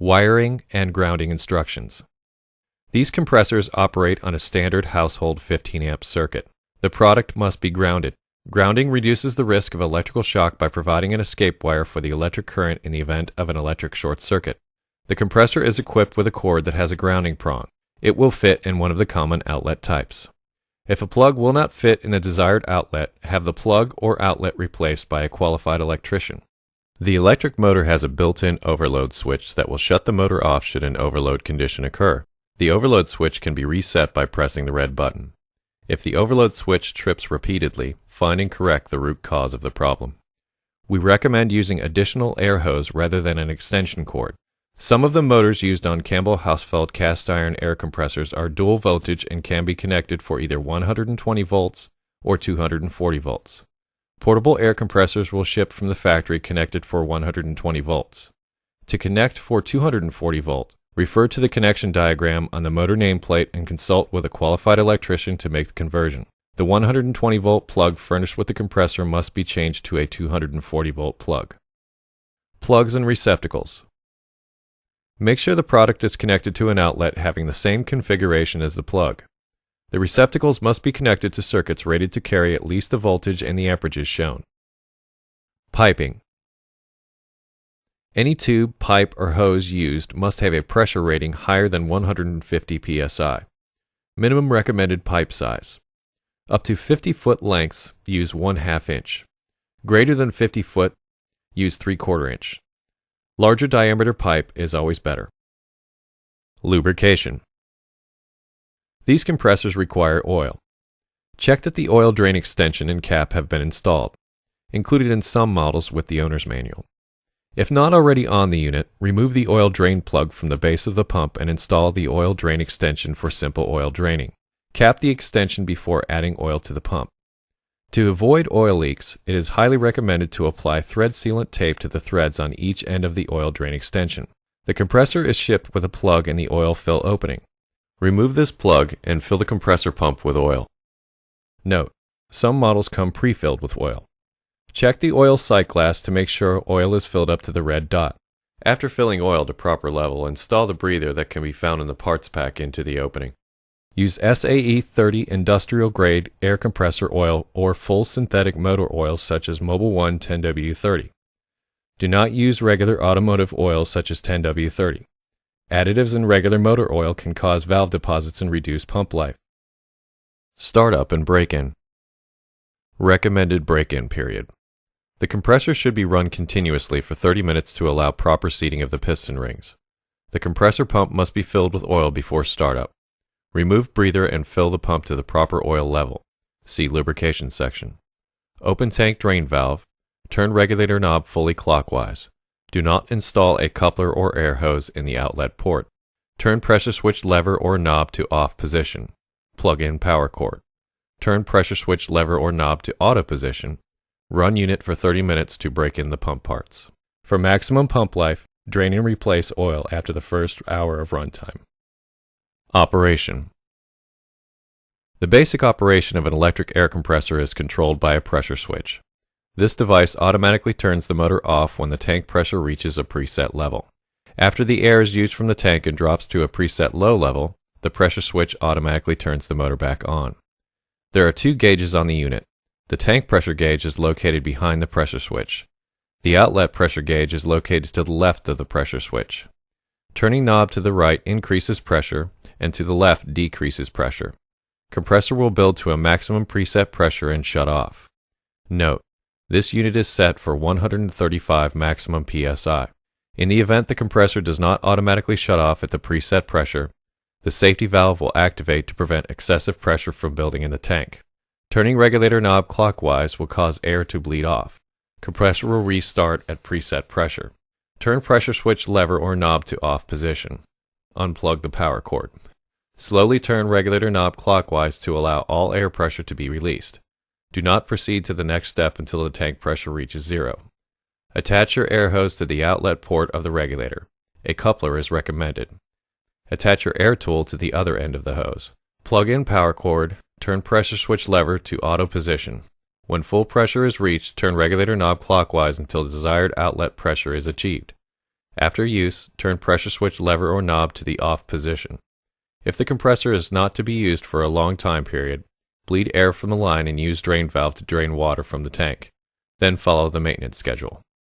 Wiring and grounding instructions. These compressors operate on a standard household 15-amp circuit. The product must be grounded. Grounding reduces the risk of electrical shock by providing an escape wire for the electric current in the event of an electric short circuit. The compressor is equipped with a cord that has a grounding prong. It will fit in one of the common outlet types. If a plug will not fit in the desired outlet, have the plug or outlet replaced by a qualified electrician. The electric motor has a built-in overload switch that will shut the motor off should an overload condition occur. The overload switch can be reset by pressing the red button. If the overload switch trips repeatedly, find and correct the root cause of the problem. We recommend using additional air hose rather than an extension cord. Some of the motors used on Campbell Hausfeld cast iron air compressors are dual voltage and can be connected for either 120 volts or 240 volts. Portable air compressors will ship from the factory connected for 120 volts. To connect for 240 volts, refer to the connection diagram on the motor nameplate and consult with a qualified electrician to make the conversion. The 120 volt plug furnished with the compressor must be changed to a 240 volt plug. Plugs and receptacles. Make sure the product is connected to an outlet having the same configuration as the plug. The receptacles must be connected to circuits rated to carry at least the voltage and the amperages shown. Piping. Any tube, pipe, or hose used must have a pressure rating higher than 150 psi. Minimum recommended pipe size. Up to 50-foot lengths, use 1/2 inch. Greater than 50 foot, use 3/4 inch. Larger diameter pipe is always better. Lubrication. These compressors require oil. Check that the oil drain extension and cap have been installed, included in some models with the owner's manual. If not already on the unit, remove the oil drain plug from the base of the pump and install the oil drain extension for simple oil draining. Cap the extension before adding oil to the pump. To avoid oil leaks, it is highly recommended to apply thread sealant tape to the threads on each end of the oil drain extension. The compressor is shipped with a plug in the oil fill opening. Remove this plug and fill the compressor pump with oil. Note: some models come pre-filled with oil. Check the oil sight glass to make sure oil is filled up to the red dot. After filling oil to proper level, install the breather that can be found in the parts pack into the opening. Use SAE 30 industrial grade air compressor oil or full synthetic motor oil such as Mobil 1 10W30. Do not use regular automotive oil such as 10W30. Additives in regular motor oil can cause valve deposits and reduce pump life. Startup and break-in. Recommended break-in period. The compressor should be run continuously for 30 minutes to allow proper seating of the piston rings. The compressor pump must be filled with oil before startup. Remove breather and fill the pump to the proper oil level. See lubrication section. Open tank drain valve. Turn regulator knob fully clockwise. Do not install a coupler or air hose in the outlet port. Turn pressure switch lever or knob to off position. Plug in power cord. Turn pressure switch lever or knob to auto position. Run unit for 30 minutes to break in the pump parts. For maximum pump life, drain and replace oil after the first hour of runtime. Operation. The basic operation of an electric air compressor is controlled by a pressure switch. This device automatically turns the motor off when the tank pressure reaches a preset level. After the air is used from the tank and drops to a preset low level, the pressure switch automatically turns the motor back on. There are two gauges on the unit. The tank pressure gauge is located behind the pressure switch. The outlet pressure gauge is located to the left of the pressure switch. Turning knob to the right increases pressure, and to the left decreases pressure. Compressor will build to a maximum preset pressure and shut off. Note: this unit is set for 135 maximum psi. In the event the compressor does not automatically shut off at the preset pressure, the safety valve will activate to prevent excessive pressure from building in the tank. Turning regulator knob clockwise will cause air to bleed off. Compressor will restart at preset pressure. Turn pressure switch lever or knob to off position. Unplug the power cord. Slowly turn regulator knob clockwise to allow all air pressure to be released. Do not proceed to the next step until the tank pressure reaches zero. Attach your air hose to the outlet port of the regulator. A coupler is recommended. Attach your air tool to the other end of the hose. Plug in power cord. Turn pressure switch lever to auto position. When full pressure is reached, turn regulator knob clockwise until the desired outlet pressure is achieved. After use, turn pressure switch lever or knob to the off position. If the compressor is not to be used for a long time period, bleed air from the line and use drain valve to drain water from the tank. Then follow the maintenance schedule.